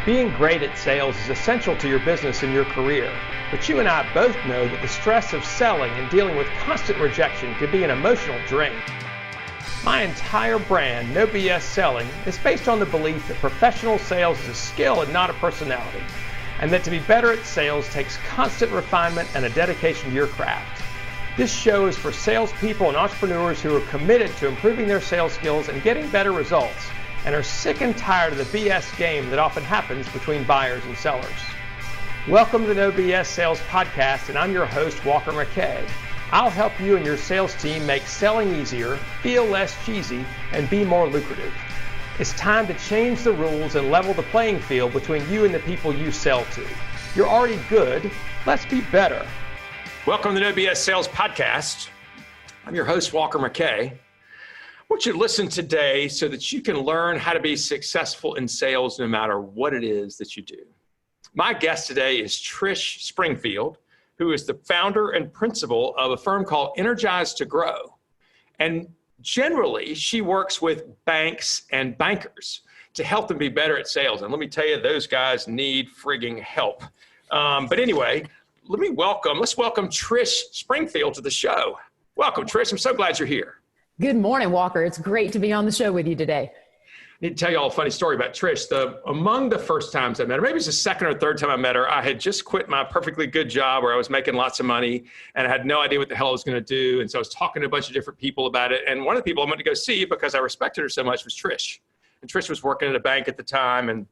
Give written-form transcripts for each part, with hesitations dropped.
Being great at sales is essential to your business and your career, but you and I both know that the stress of selling and dealing with constant rejection can be an emotional drain. My entire brand, No BS Selling, is based on the belief that professional sales is a skill and not a personality, and that to be better at sales takes constant refinement and a dedication to your craft. This show is for salespeople and entrepreneurs who are committed to improving their sales skills and getting better results, and are sick and tired of the BS game that often happens between buyers and sellers. Welcome to the No BS Sales Podcast, and I'm your host, Walker McKay. I'll help you and your sales team make selling easier, feel less cheesy, and be more lucrative. It's time to change the rules and level the playing field between you and the people you sell to. You're already good, let's be better. Welcome to the No BS Sales Podcast. I'm your host, Walker McKay. I want you to listen today so that you can learn how to be successful in sales no matter what it is that you do. My guest today is Trish Springfield, who is the founder and principal of a firm called Energize2 Grow. And generally, she works with banks and bankers to help them be better at sales. And let me tell you, those guys need frigging help. But anyway, let's welcome Trish Springfield to the show. Welcome, Trish. I'm so glad you're here. Good morning, Walker. It's great to be on the show with you today. I need to tell you all a funny story about Trish. Among the first times I met her, maybe it's the second or third time I met her, I had just quit my perfectly good job where I was making lots of money and I had no idea what the hell I was going to do. And so I was talking to a bunch of different people about it. And one of the people I went to go see because I respected her so much was Trish. And Trish was working at a bank at the time. And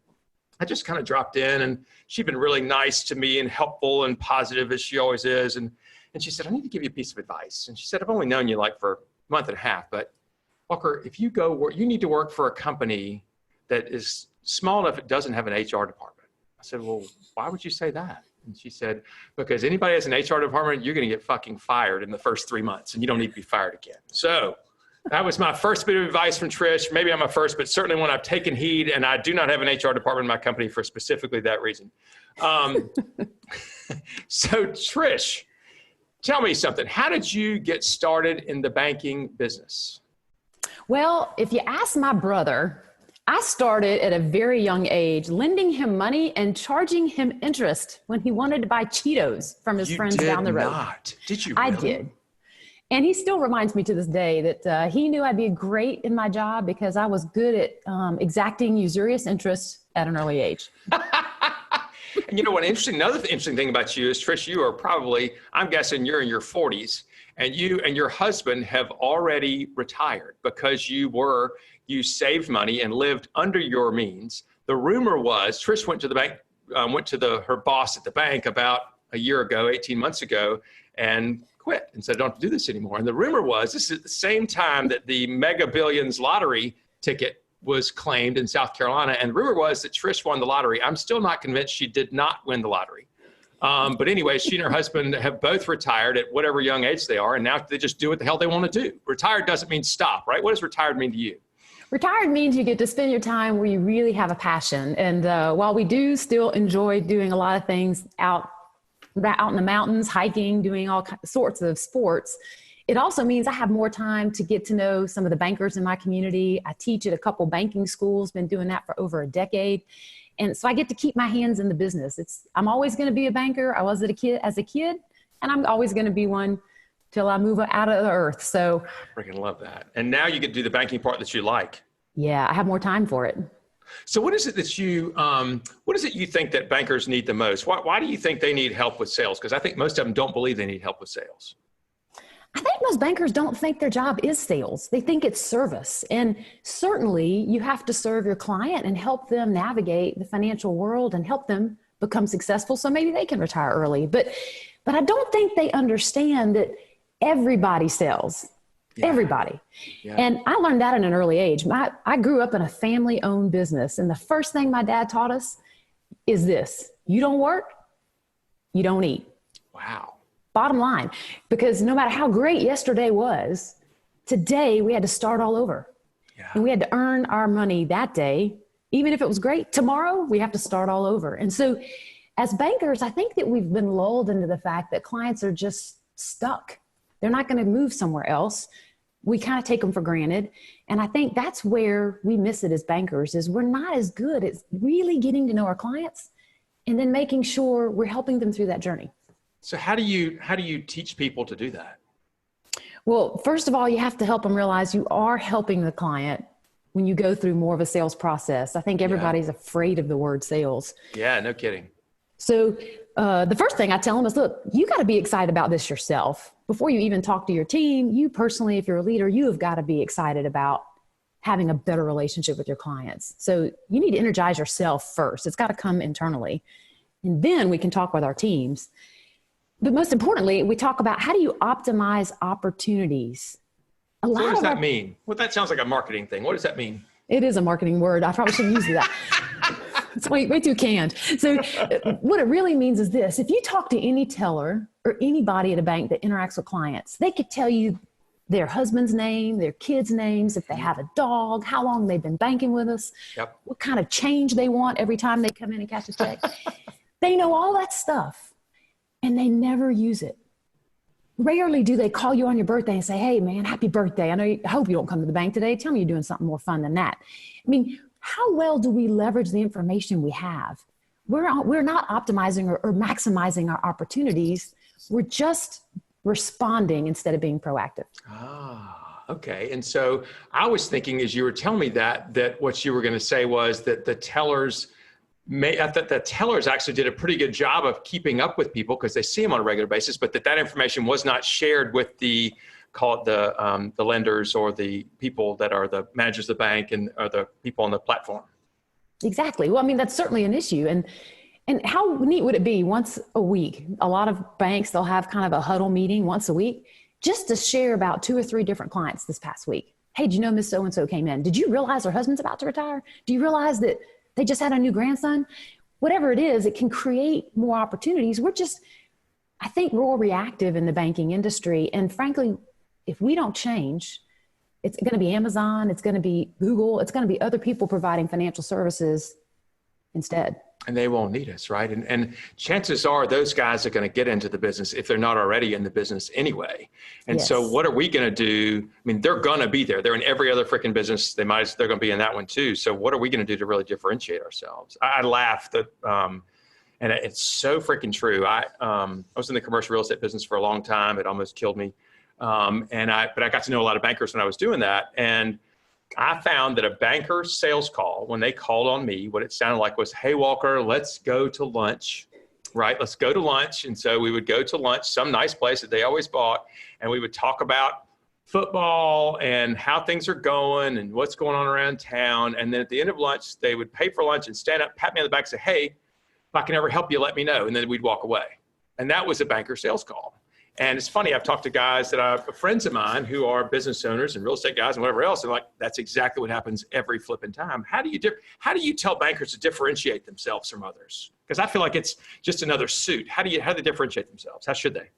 I just kind of dropped in, and she'd been really nice to me and helpful and positive as she always is. And she said, I need to give you a piece of advice. And she said, I've only known you like for month and a half, but Walker, if you go work, you need to work for a company that is small enough it doesn't have an HR department. I said, well, why would you say that? And she said, because anybody has an HR department, you're going to get fucking fired in the first 3 months, and you don't need to be fired again. So that was my first bit of advice from Trish. Maybe I'm my first, but certainly one I've taken heed, and I do not have an HR department in my company for specifically that reason. So Trish, tell me something. How did you get started in the banking business? Well, if you ask my brother, I started at a very young age, lending him money and charging him interest when he wanted to buy Cheetos from his friends down the road. Did you really? I did. And he still reminds me to this day that he knew I'd be great in my job because I was good at exacting usurious interest at an early age. And you know what? Another interesting thing about you is, Trish, you are probably, I'm guessing you're in your 40s, and you and your husband have already retired because you saved money and lived under your means. The rumor was Trish went to the bank, her boss at the bank about a year ago, 18 months ago, and quit and said, I don't have to do this anymore. And the rumor was this is at the same time that the Mega Billions lottery ticket was claimed in South Carolina. And the rumor was that Trish won the lottery. I'm still not convinced she did not win the lottery. But anyway, she and her husband have both retired at whatever young age they are. And now they just do what the hell they want to do. Retired doesn't mean stop, right? What does retired mean to you? Retired means you get to spend your time where you really have a passion. And while we do still enjoy doing a lot of things out in the mountains, hiking, doing all sorts of sports, it also means I have more time to get to know some of the bankers in my community. I teach at a couple banking schools, been doing that for over a decade. And so I get to keep my hands in the business. I'm always going to be a banker. I was as a kid, and I'm always going to be one till I move out of the earth. So I freaking love that. And now you get to do the banking part that you like. Yeah, I have more time for it. So what is it that you think that bankers need the most? Why do you think they need help with sales? Because I think most of them don't believe they need help with sales. I think most bankers don't think their job is sales. They think it's service. And certainly you have to serve your client and help them navigate the financial world and help them become successful so maybe they can retire early. But I don't think they understand that everybody sells. Yeah. Everybody. Yeah. And I learned that at an early age. I grew up in a family-owned business. And the first thing my dad taught us is this: you don't work, you don't eat. Wow. Bottom line, because no matter how great yesterday was, today we had to start all over. Yeah. And we had to earn our money that day. Even if it was great, tomorrow we have to start all over. And so as bankers, I think that we've been lulled into the fact that clients are just stuck. They're not going to move somewhere else. We kind of take them for granted. And I think that's where we miss it as bankers, is we're not as good at really getting to know our clients and then making sure we're helping them through that journey. So how do you teach people to do that? Well, first of all, you have to help them realize you are helping the client when you go through more of a sales process. I think everybody's afraid of the word sales. Yeah, no kidding. So the first thing I tell them is, look, you got to be excited about this yourself. Before you even talk to your team, you personally, if you're a leader, you have got to be excited about having a better relationship with your clients. So you need to energize yourself first. It's got to come internally. And then we can talk with our teams. But most importantly, we talk about how do you optimize opportunities. So what does that mean? Well, that sounds like a marketing thing. What does that mean? It is a marketing word. I probably shouldn't use that. It's way too canned. So what it really means is this. If you talk to any teller or anybody at a bank that interacts with clients, they could tell you their husband's name, their kids' names, if they have a dog, how long they've been banking with us, what kind of change they want every time they come in and cash a check. They know all that stuff, and they never use it. Rarely do they call you on your birthday and say, hey, man, happy birthday. I hope you don't come to the bank today. Tell me you're doing something more fun than that. I mean, how well do we leverage the information we have? We're not optimizing or maximizing our opportunities. We're just responding instead of being proactive. Ah, okay. And so I was thinking, as you were telling me that what you were going to say was that the tellers actually did a pretty good job of keeping up with people because they see them on a regular basis, but that information was not shared with the lenders or the people that are the managers of the bank or the people on the platform. Exactly. Well, I mean, that's certainly an issue. And how neat would it be once a week? A lot of banks, they'll have kind of a huddle meeting once a week just to share about 2 or 3 different clients this past week. Hey, did you know Miss So-and-so came in? Did you realize her husband's about to retire? Do you realize that they just had a new grandson? Whatever it is, it can create more opportunities. I think we're more reactive in the banking industry. And frankly, if we don't change, it's going to be Amazon, it's going to be Google, it's going to be other people providing financial services instead. And they won't need us, right? And chances are those guys are going to get into the business if they're not already in the business anyway. And so what are we going to do? I mean, they're going to be there. They're in every other freaking business. They're going to be in that one too. So what are we going to do to really differentiate ourselves? I laugh that, and it's so freaking true. I was in the commercial real estate business for a long time. It almost killed me. But I got to know a lot of bankers when I was doing that. And I found that a banker sales call, when they called on me, what it sounded like was, hey, Walker, let's go to lunch, right? Let's go to lunch. And so we would go to lunch, some nice place that they always bought, and we would talk about football and how things are going and what's going on around town. And then at the end of lunch, they would pay for lunch and stand up, pat me on the back and say, hey, if I can ever help you, let me know. And then we'd walk away. And that was a banker sales call. And it's funny, I've talked to guys that are friends of mine who are business owners and real estate guys and whatever else. And like, that's exactly what happens every flipping time. How do you tell bankers to differentiate themselves from others? Because I feel like it's just another suit. How do they differentiate themselves? How should they?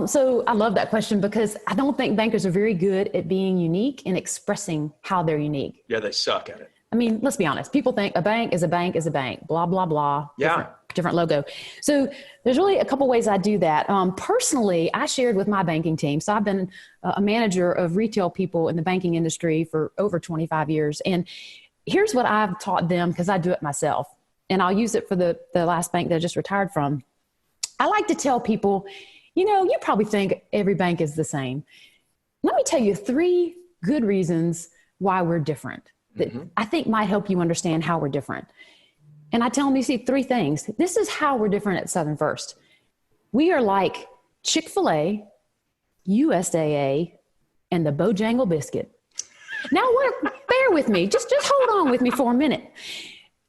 So I love that question because I don't think bankers are very good at being unique and expressing how they're unique. Yeah, they suck at it. I mean, let's be honest. People think a bank is a bank is a bank, blah, blah, blah. Yeah. Different logo. So there's really a couple ways I do that. Personally, I shared with my banking team. So I've been a manager of retail people in the banking industry for over 25 years. And here's what I've taught them because I do it myself. And I'll use it for the last bank that I just retired from. I like to tell people, you probably think every bank is the same. Let me tell you 3 good reasons why we're different that I think might help you understand how we're different. And I tell them, you see 3 things. This is how we're different at Southern First. We are like Chick-fil-A, USAA, and the Bojangle biscuit. Now, bear with me. Just hold on with me for a minute.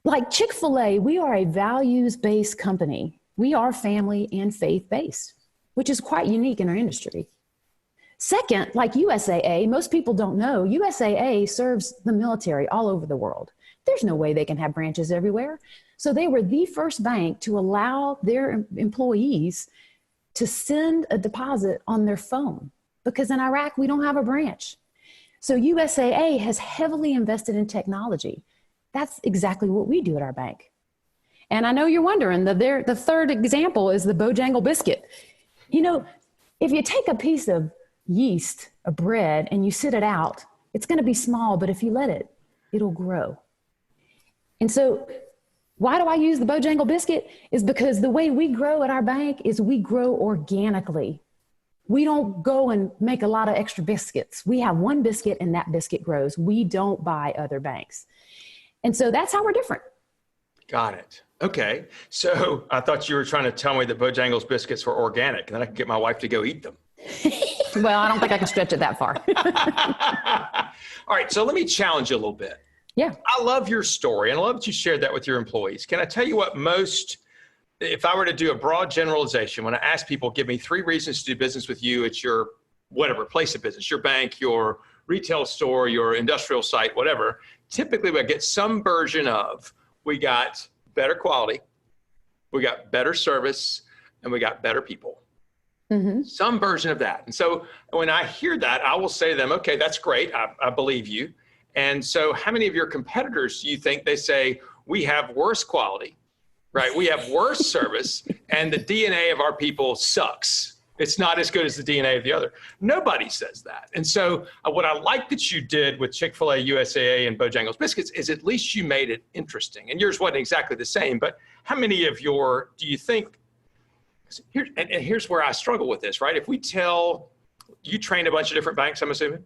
Like Chick-fil-A, we are a values-based company. We are family and faith-based, which is quite unique in our industry. Second, like USAA, most people don't know, USAA serves the military all over the world. There's no way they can have branches everywhere. So they were the first bank to allow their employees to send a deposit on their phone because in Iraq, we don't have a branch. So USAA has heavily invested in technology. That's exactly what we do at our bank. And I know you're wondering, the third example is the Bojangle biscuit. If you take a piece of yeast a bread and you sit it out, it's going to be small, but if you let it, it'll grow. And so why do I use the Bojangle biscuit? Is because the way we grow at our bank is we grow organically. We don't go and make a lot of extra biscuits. We have one biscuit and that biscuit grows. We don't buy other banks. And so that's how we're different. Got it. Okay. So I thought you were trying to tell me that Bojangles biscuits were organic and then I could get my wife to go eat them. Well, I don't think I can stretch it that far. All right. So let me challenge you a little bit. Yeah. I love your story and I love that you shared that with your employees. Can I tell you what if I were to do a broad generalization, when I ask people, give me 3 reasons to do business with you at your whatever place of business, your bank, your retail store, your industrial site, whatever, typically we get some version of, we got better quality, we got better service, and we got better people. Mm-hmm. Some version of that. And so when I hear that, I will say to them, okay, that's great. I believe you. And so how many of your competitors do you think they say, we have worse quality, right? We have worse service and the DNA of our people sucks. It's not as good as the DNA of the other. Nobody says that. And so what I like that you did with Chick-fil-A, USAA, and Bojangles Biscuits is at least you made it interesting. And yours wasn't exactly the same, but how many of do you think, here's where I struggle with this, right? If we tell, you train a bunch of different banks, I'm assuming?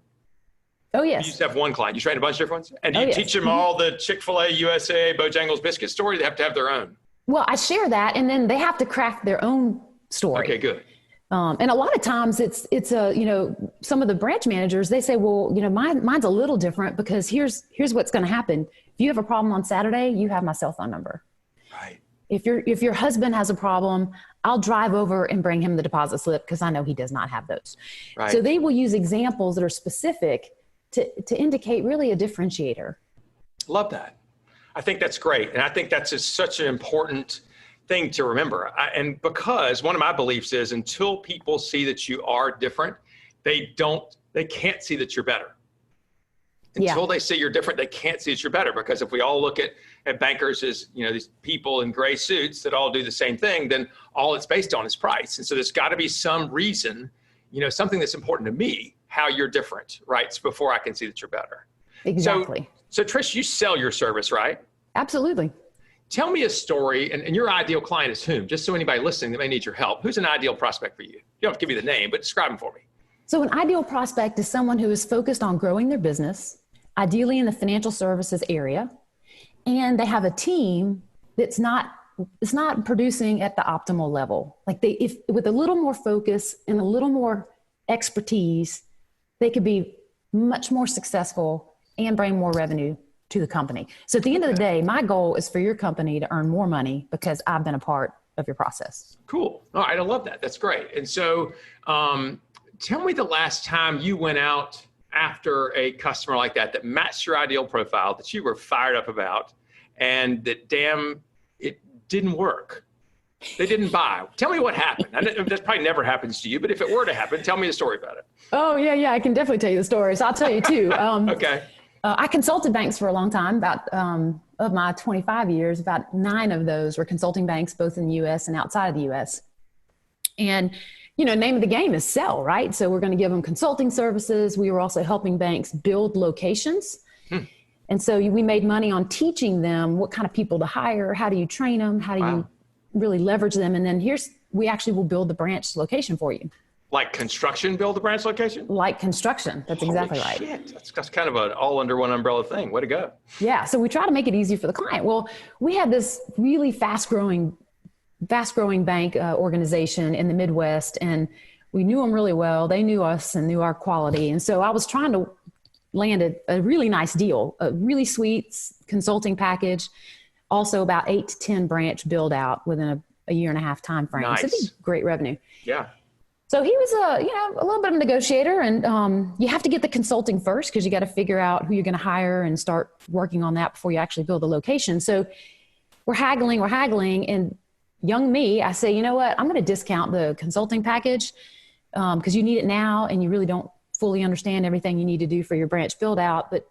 Oh, yes. You used to have one client. You train a bunch of different ones? And do you teach them all the Chick-fil-A, USAA, Bojangles Biscuit story? They have to have their own? Well, I share that, and then they have to craft their own story. Okay, good. And a lot of times it's some of the branch managers, they say, well, mine's a little different because here's what's going to happen. If you have a problem on Saturday, you have my cell phone number. Right. If your husband has a problem, I'll drive over and bring him the deposit slip because I know he does not have those. Right. So they will use examples that are specific to indicate really a differentiator. Love that. I think that's great. And I think that's such an important thing to remember. And because one of my beliefs is until people see that you are different, they can't see that you're better. Until they see you're different, they can't see that you're better. Because if we all look at bankers as, these people in gray suits that all do the same thing, then all it's based on is price. And so there's got to be some reason, something that's important to me, how you're different, right? So before I can see that you're better. Exactly. So Trish, you sell your service, right? Absolutely. Tell me a story, and your ideal client is whom? Just so anybody listening that may need your help. Who's an ideal prospect for you? You don't have to give me the name, but describe them for me. So an ideal prospect is someone who is focused on growing their business, ideally in the financial services area, and they have a team that's not producing at the optimal level. Like with a little more focus and a little more expertise, they could be much more successful and bring more revenue to the company. So at the end of the day, my goal is for your company to earn more money because I've been a part of your process. Cool. All right. I love that. That's great. And so tell me the last time you went out after a customer like that matched your ideal profile, that you were fired up about, and that it didn't work. They didn't buy. Tell me what happened. That probably never happens to you, but if it were to happen, tell me the story about it. Oh, yeah. I can definitely tell you the story. So I'll tell you too. Okay. I consulted banks for a long time. About of my 25 years, about 9 of those were consulting banks, both in the U.S. and outside of the U.S. And, name of the game is sell, right? So we're going to give them consulting services. We were also helping banks build locations. And so we made money on teaching them what kind of people to hire. How do you train them? How do you really leverage them? And then we actually will build the branch location for you. Like construction, build the branch location? Like construction. That's exactly right. Shit. That's kind of an all under one umbrella thing. Way to go. Yeah. So we try to make it easy for the client. Well, we had this really fast growing bank organization in the Midwest, and we knew them really well. They knew us and knew our quality. And so I was trying to land a really nice deal, a really sweet consulting package, also about 8 to 10 branch build out within a year and a half time frame. Nice. So it'd be great revenue. Yeah. So he was a little bit of a negotiator, and you have to get the consulting first because you got to figure out who you're going to hire and start working on that before you actually build the location. So we're haggling, and young me, I say, you know what, I'm going to discount the consulting package because you need it now and you really don't fully understand everything you need to do for your branch build out, but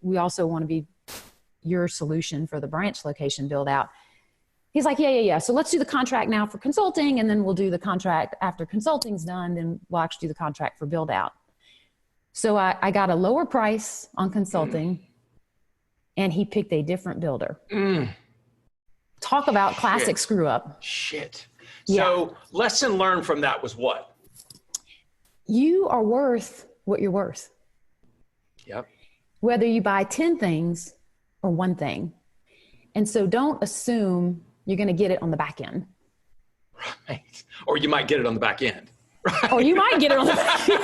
we also want to be your solution for the branch location build out. He's like, yeah. So let's do the contract now for consulting, and then we'll do the contract after consulting's done, then we'll actually do the contract for build out. So I got a lower price on consulting and he picked a different builder. Talk about classic screw up. Shit. Yeah. So lesson learned from that was what? You are worth what you're worth. Yep. Whether you buy 10 things or one thing. And so don't assume you're going to get it on the back end. Right. Or you might get it on the back end. Right. Or you might get it on the back end.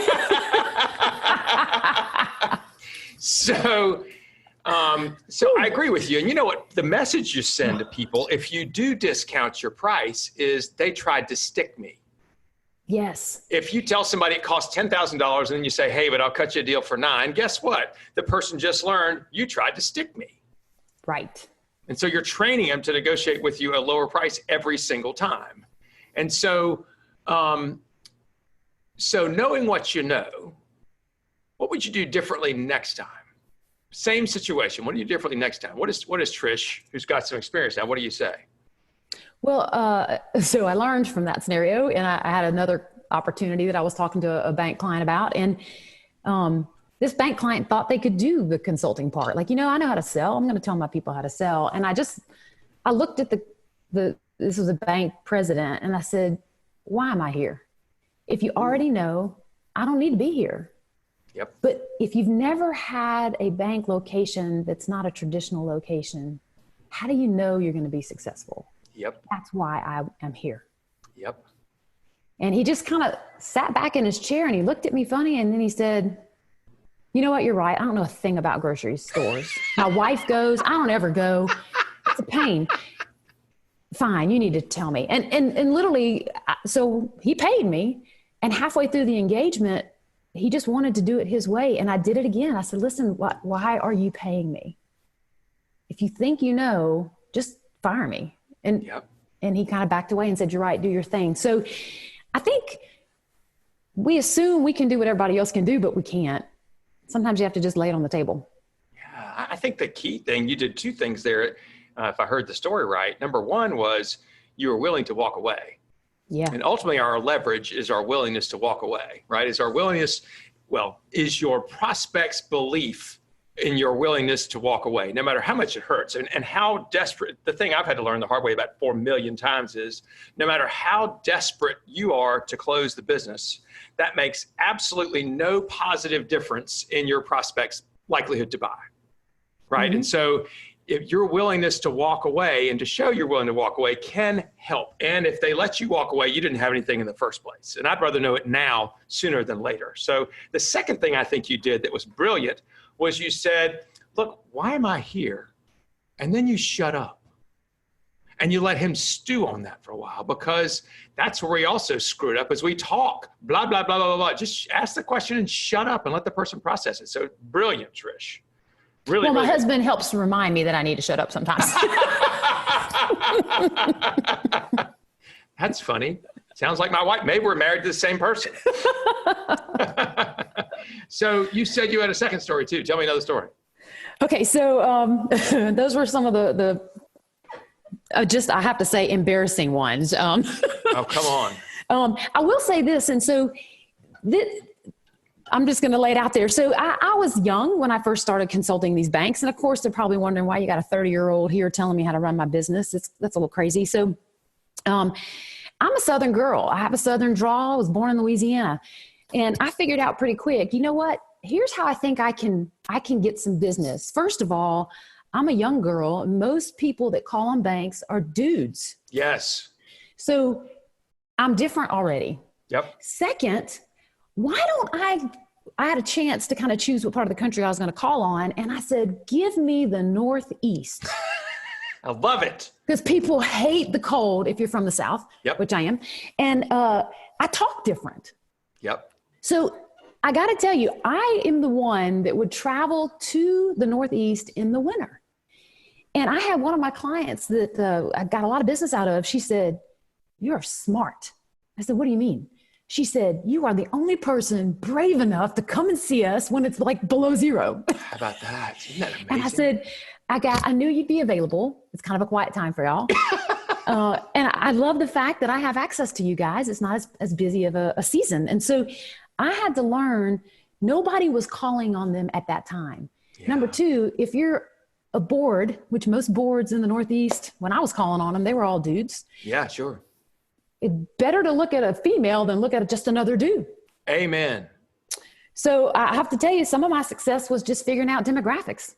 So I agree with you. And you know what? The message you send to people, if you do discount your price, is they tried to stick me. Yes. If you tell somebody it costs $10,000 and then you say, hey, but I'll cut you a deal for $9,000, guess what? The person just learned you tried to stick me. Right. And so you're training them to negotiate with you a lower price every single time. And so, so knowing what you know, what would you do differently next time? Same situation. What do you do differently next time? What is Trish, who's got some experience now, what do you say? Well, so I learned from that scenario, and I had another opportunity that I was talking to a bank client about. And this bank client thought they could do the consulting part. Like, I know how to sell. I'm going to tell my people how to sell. And I looked at this was a bank president, and I said, why am I here? If you already know, I don't need to be here. Yep. But if you've never had a bank location that's not a traditional location, how do you know you're going to be successful? Yep. That's why I am here. Yep. And he just kind of sat back in his chair and he looked at me funny. And then he said, you know what? You're right. I don't know a thing about grocery stores. My wife goes, I don't ever go. It's a pain. Fine. You need to tell me. And literally, so he paid me, and halfway through the engagement, he just wanted to do it his way. And I did it again. I said, listen, why are you paying me? If you think you know, just fire me. And he kind of backed away and said, you're right, do your thing. So I think we assume we can do what everybody else can do, but we can't. Sometimes you have to just lay it on the table. Yeah, I think the key thing, you did two things there, if I heard the story right. Number one was you were willing to walk away. Yeah. And ultimately our leverage is our willingness to walk away, right? Is your prospect's belief in your willingness to walk away, no matter how much it hurts and how desperate. The thing I've had to learn the hard way about 4 million times is no matter how desperate you are to close the business, that makes absolutely no positive difference in your prospect's likelihood to buy, right? Mm-hmm. And so if your willingness to walk away and to show you're willing to walk away can help. And if they let you walk away, you didn't have anything in the first place. And I'd rather know it now sooner than later. So the second thing I think you did that was brilliant was you said, look, why am I here? And then you shut up. And you let him stew on that for a while, because that's where we also screwed up as we talk, blah, blah, blah, blah, blah. Just ask the question and shut up and let the person process it. So brilliant, Trish. Really, well, my really husband helps remind me that I need to shut up sometimes. That's funny. Sounds like my wife. Maybe we're married to the same person. So you said you had a second story too. Tell me another story. Okay. So those were some of the just, I have to say, embarrassing ones. Oh, come on. I will say this. And so I'm just going to lay it out there. So I was young when I first started consulting these banks. And of course, they're probably wondering why you got a 30-year-old here telling me how to run my business. That's a little crazy. So I'm a Southern girl. I have a Southern drawl. I was born in Louisiana. And I figured out pretty quick, you know what? Here's how I think I can get some business. First of all, I'm a young girl. Most people that call on banks are dudes. Yes. So I'm different already. Yep. Second, why don't I had a chance to kind of choose what part of the country I was going to call on. And I said, give me the Northeast. I love it. Because people hate the cold if you're from the South, yep. which I am. And I talk different. Yep. So I got to tell you, I am the one that would travel to the Northeast in the winter. And I had one of my clients that I got a lot of business out of. She said, you're smart. I said, what do you mean? She said, you are the only person brave enough to come and see us when it's like below zero. How about that? Isn't that amazing? And I said, I knew you'd be available. It's kind of a quiet time for y'all. And I love the fact that I have access to you guys. It's not as busy of a season. And so I had to learn Nobody was calling on them at that time. Yeah. Number two, if you're a board, which most boards in the Northeast, when I was calling on them, they were all dudes. Yeah, sure. It's better to look at a female than look at just another dude. Amen. So I have to tell you, some of my success was just figuring out demographics.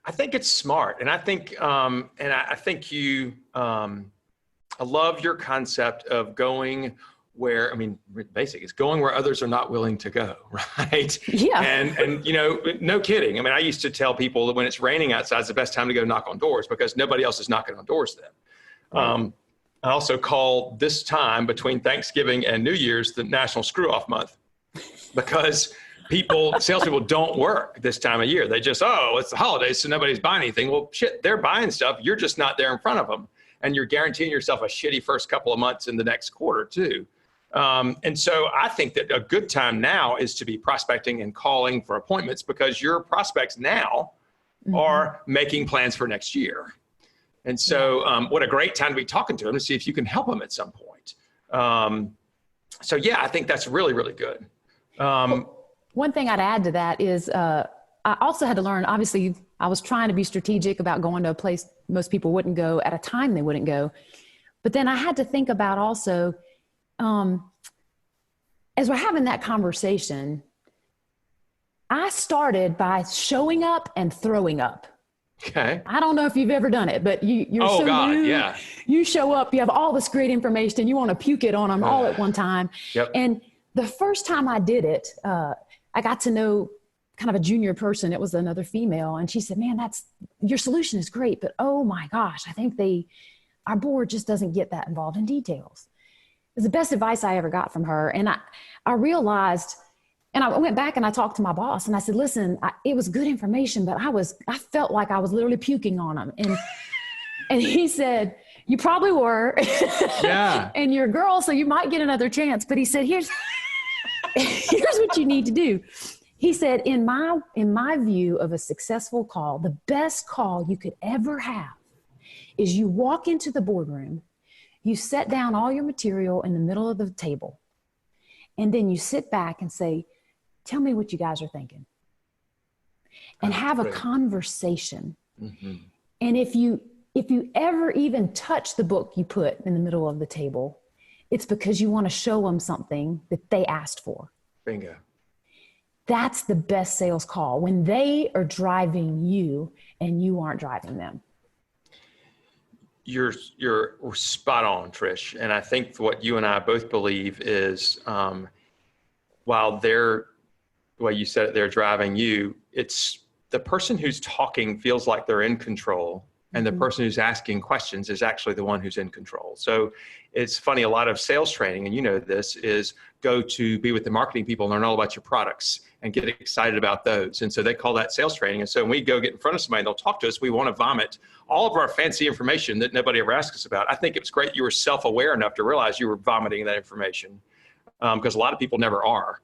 I think it's smart. And I think, I think you, I love your concept of going where, I mean, basic, it's going where others are not willing to go, right? Yeah. And you know, no kidding. I mean, I used to tell people that when it's raining outside, it's the best time to go knock on doors because nobody else is knocking on doors then. Right. I also call this time between Thanksgiving and New Year's the National Screw-Off Month because salespeople don't work this time of year. They just, it's the holidays, so nobody's buying anything. Well, shit, they're buying stuff. You're just not there in front of them. And you're guaranteeing yourself a shitty first couple of months in the next quarter too. And so I think that a good time now is to be prospecting and calling for appointments because your prospects now are making plans for next year. And so what a great time to be talking to them to see if you can help them at some point. So yeah, I think that's really, really good. One thing I'd add to that is I also had to learn, obviously, I was trying to be strategic about going to a place most people wouldn't go at a time they wouldn't go. But then I had to think about also, as we're having that conversation, I started by showing up and throwing up. Okay. I don't know if you've ever done it, but you're so new. Yeah. You show up, you have all this great information, and you want to puke it on them all at one time. Yep. And the first time I did it, I got to know kind of a junior person. It was another female, and she said, "Man, your solution is great, but oh my gosh, I think our board just doesn't get that involved in details." It was the best advice I ever got from her, and I realized. And I went back and I talked to my boss and I said, listen, it was good information, but I felt like I was literally puking on him. And he said, you probably were. Yeah. And you're a girl, so you might get another chance. But he said, here's what you need to do. He said, in my view of a successful call, the best call you could ever have is you walk into the boardroom, you set down all your material in the middle of the table, and then you sit back and say, tell me what you guys are thinking, and have a conversation. Mm-hmm. And if you ever even touch the book you put in the middle of the table, it's because you want to show them something that they asked for. Bingo. That's the best sales call, when they are driving you and you aren't driving them. You're spot on, Trish. And I think what you and I both believe is, while you said it, they're driving you, it's the person who's talking feels like they're in control, and the person who's asking questions is actually the one who's in control. So it's funny, a lot of sales training, and you know this, is go to be with the marketing people and learn all about your products and get excited about those. And so they call that sales training. And so when we go get in front of somebody and they'll talk to us, we want to vomit all of our fancy information that nobody ever asked us about. I think it was great you were self-aware enough to realize you were vomiting that information, because a lot of people never are.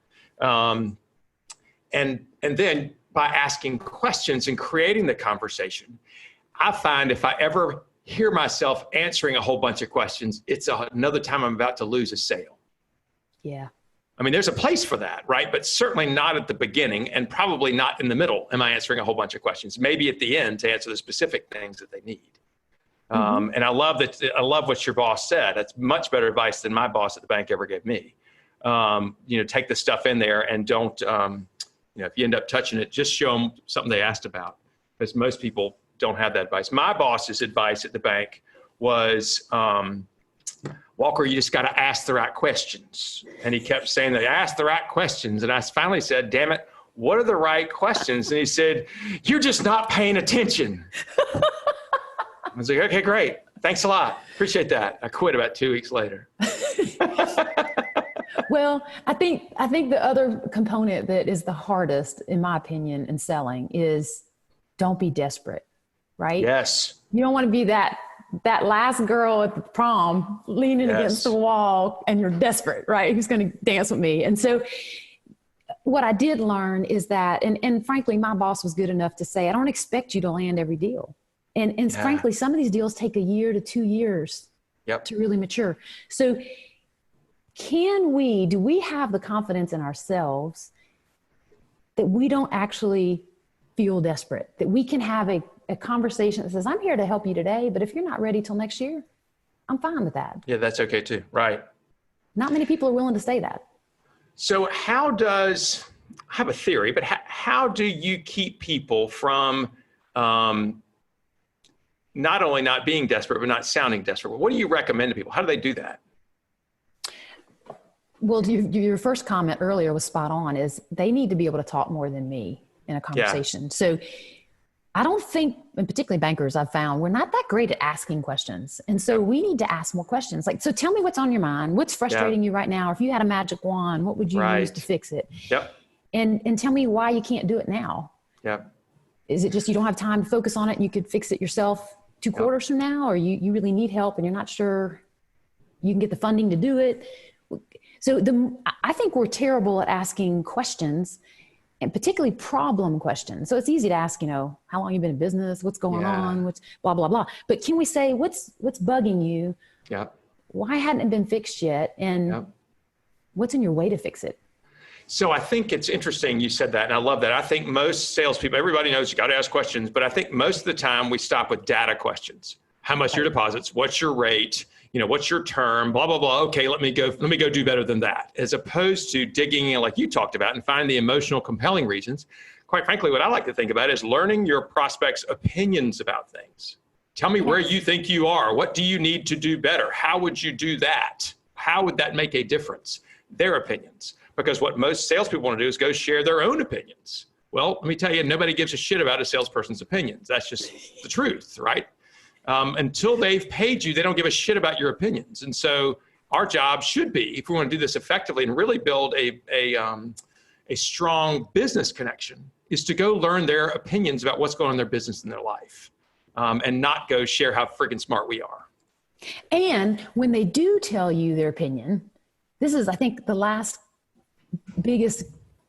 And then by asking questions and creating the conversation, I find if I ever hear myself answering a whole bunch of questions, it's another time I'm about to lose a sale. Yeah. I mean, there's a place for that, right? But certainly not at the beginning, and probably not in the middle. Am I answering a whole bunch of questions? Maybe at the end to answer the specific things that they need. And I love what your boss said. That's much better advice than my boss at the bank ever gave me. Take the stuff in there and don't, if you end up touching it, just show them something they asked about, because most people don't have that advice. My boss's advice at the bank was, Walker, you just got to ask the right questions. And he kept saying that, ask the right questions. And I finally said, damn it, what are the right questions? And he said, you're just not paying attention. I was like, okay, great. Thanks a lot. Appreciate that. I quit about 2 weeks later. Well, I think the other component that is the hardest, in my opinion, in selling is don't be desperate, right? Yes. You don't want to be that last girl at the prom leaning against the wall and you're desperate, right? Who's going to dance with me? And so what I did learn is that, and frankly, my boss was good enough to say, I don't expect you to land every deal. And frankly, some of these deals take 1 year to 2 years to really mature. So do we have the confidence in ourselves that we don't actually feel desperate, that we can have a conversation that says, I'm here to help you today, but if you're not ready till next year, I'm fine with that. Yeah, that's okay too. Right. Not many people are willing to say that. So I have a theory, but how do you keep people from not only not being desperate, but not sounding desperate? What do you recommend to people? How do they do that? Well, your first comment earlier was spot on, is they need to be able to talk more than me in a conversation. Yeah. So I don't think, and particularly bankers, I've found we're not that great at asking questions. And so we need to ask more questions. Like, so tell me what's on your mind. What's frustrating you right now? Or if you had a magic wand, what would you use to fix it? Yep. And tell me why you can't do it now. Yep. Is it just you don't have time to focus on it and you could fix it yourself 2 quarters from now? Or you really need help and you're not sure you can get the funding to do it? So I think we're terrible at asking questions, and particularly problem questions. So it's easy to ask, how long you been in business, what's going on, what's blah, blah, blah. But can we say, what's bugging you? Yeah. Why hadn't it been fixed yet? And what's in your way to fix it? So I think it's interesting you said that, and I love that. I think most salespeople, everybody knows you got to ask questions, but I think most of the time we stop with data questions. How much are your deposits? What's your rate? What's your term? Blah, blah, blah. Okay, let me go do better than that. As opposed to digging in like you talked about and finding the emotional compelling reasons. Quite frankly, what I like to think about is learning your prospects' opinions about things. Tell me where you think you are. What do you need to do better? How would you do that? How would that make a difference? Their opinions. Because what most salespeople want to do is go share their own opinions. Well, let me tell you, nobody gives a shit about a salesperson's opinions. That's just the truth, right? Until they've paid you, they don't give a shit about your opinions. And so our job should be, if we want to do this effectively and really build a strong business connection, is to go learn their opinions about what's going on in their business and their life, and not go share how friggin' smart we are. And when they do tell you their opinion, this is, I think, the last biggest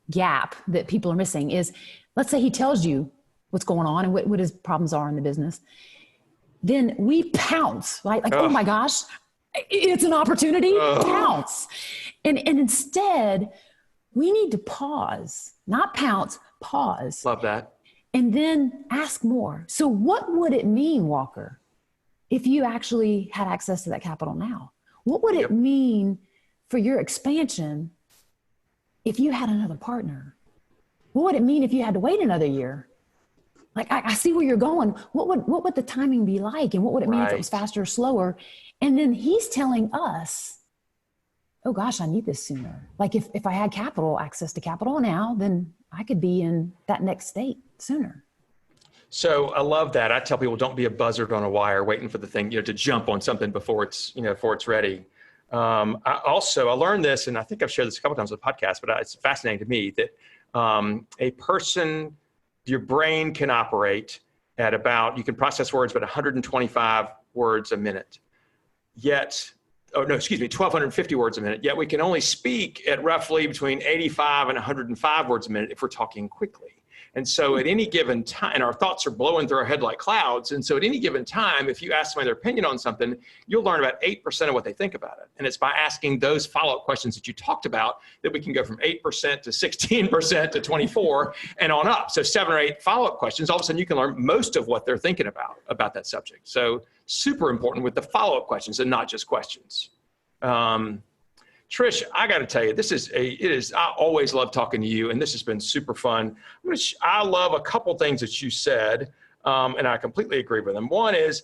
gap that people are missing is, let's say he tells you what's going on and what his problems are in the business. Then we pounce, right? Like, oh my gosh, it's an opportunity, pounce. And instead, we need to pause, not pounce, pause. Love that. And then ask more. So what would it mean, Walker, if you actually had access to that capital now? What would it mean for your expansion if you had another partner? What would it mean if you had to wait another year? Like, I see where you're going. What would the timing be like? And what would it mean if it was faster or slower? And then he's telling us, oh gosh, I need this sooner. Like if I had access to capital now, then I could be in that next state sooner. So I love that. I tell people, don't be a buzzard on a wire waiting for the thing, to jump on something before it's ready. I learned this, and I think I've shared this a couple times on the podcast, but it's fascinating to me that your brain can operate at you can process words about 125 words a minute. 1,250 words a minute. Yet we can only speak at roughly between 85 and 105 words a minute if we're talking quickly. And so at any given time, and our thoughts are blowing through our head like clouds. And so at any given time, if you ask somebody their opinion on something, you'll learn about 8% of what they think about it. And it's by asking those follow-up questions that you talked about that we can go from 8% to 16% to 24 and on up. So 7 or 8 follow-up questions, all of a sudden you can learn most of what they're thinking about that subject. So super important with the follow-up questions and not just questions. Trish, I got to tell you, I always love talking to you, and this has been super fun. I love a couple things that you said, and I completely agree with them. One is,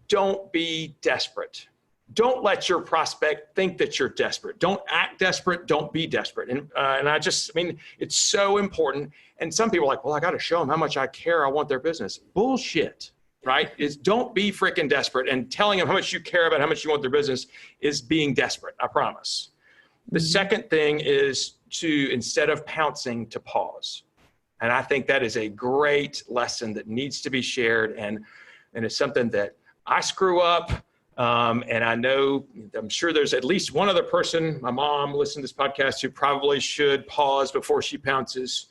don't be desperate. Don't let your prospect think that you're desperate. Don't act desperate. Don't be desperate. And it's so important. And some people are like, well, I got to show them how much I care. I want their business. Bullshit. Right? Don't be freaking desperate, and telling them how much you care about how much you want their business is being desperate. I promise. The second thing is instead of pouncing, to pause. And I think that is a great lesson that needs to be shared. And it's something that I screw up. And I'm sure there's at least one other person, my mom, listening to this podcast, who probably should pause before she pounces.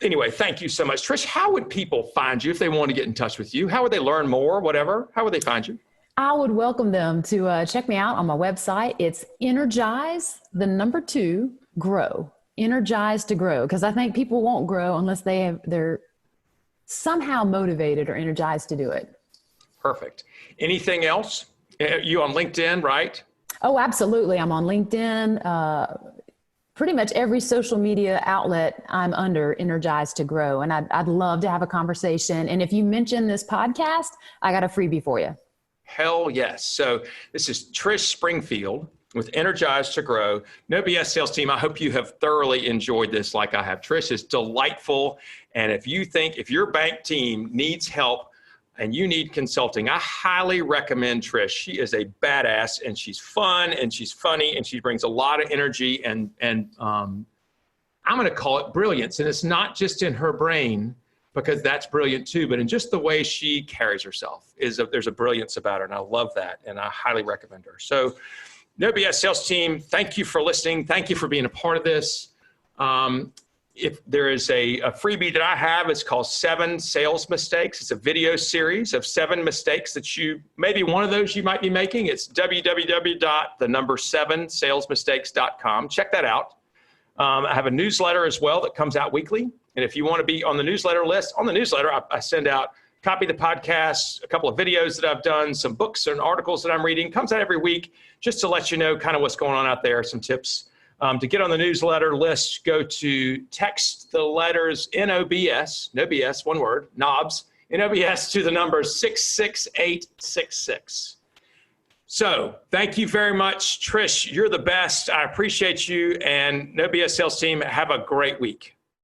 Anyway, thank you so much. Trish, how would people find you if they want to get in touch with you? How would they learn more, whatever? How would they find you? I would welcome them to check me out on my website. It's Energize2 Grow. Energize2Grow, because I think people won't grow unless they're somehow motivated or energized to do it. Perfect. Anything else? You on LinkedIn, right? Oh, absolutely. I'm on LinkedIn. Pretty much every social media outlet I'm under Energize2Grow. And I'd love to have a conversation. And if you mention this podcast, I got a freebie for you. Hell yes. So this is Trish Springfield with Energize2Grow. No BS sales team. I hope you have thoroughly enjoyed this like I have. Trish is delightful. And if your bank team needs help and you need consulting, I highly recommend Trish. She is a badass and she's fun and she's funny and she brings a lot of energy and I'm going to call it brilliance. And it's not just in her brain, because that's brilliant too, but in just the way she carries herself there's a brilliance about her, and I love that, and I highly recommend her. So No BS sales team, thank you for listening. Thank you for being a part of this. If there is a freebie that I have, it's called 7 Sales Mistakes. It's a video series of 7 mistakes that maybe one of those you might be making. It's www.7salesmistakes.com. Check that out. I have a newsletter as well that comes out weekly. And if you want to be on the newsletter list, I send out a copy of the podcast, a couple of videos that I've done, some books and articles that I'm reading. Comes out every week just to let you know kind of what's going on out there, some tips. To get on the newsletter list, go to text the letters NOBS, no BS, one word, NOBS, NOBS to the number 66866. So thank you very much, Trish. You're the best. I appreciate you. And No BS sales team, have a great week.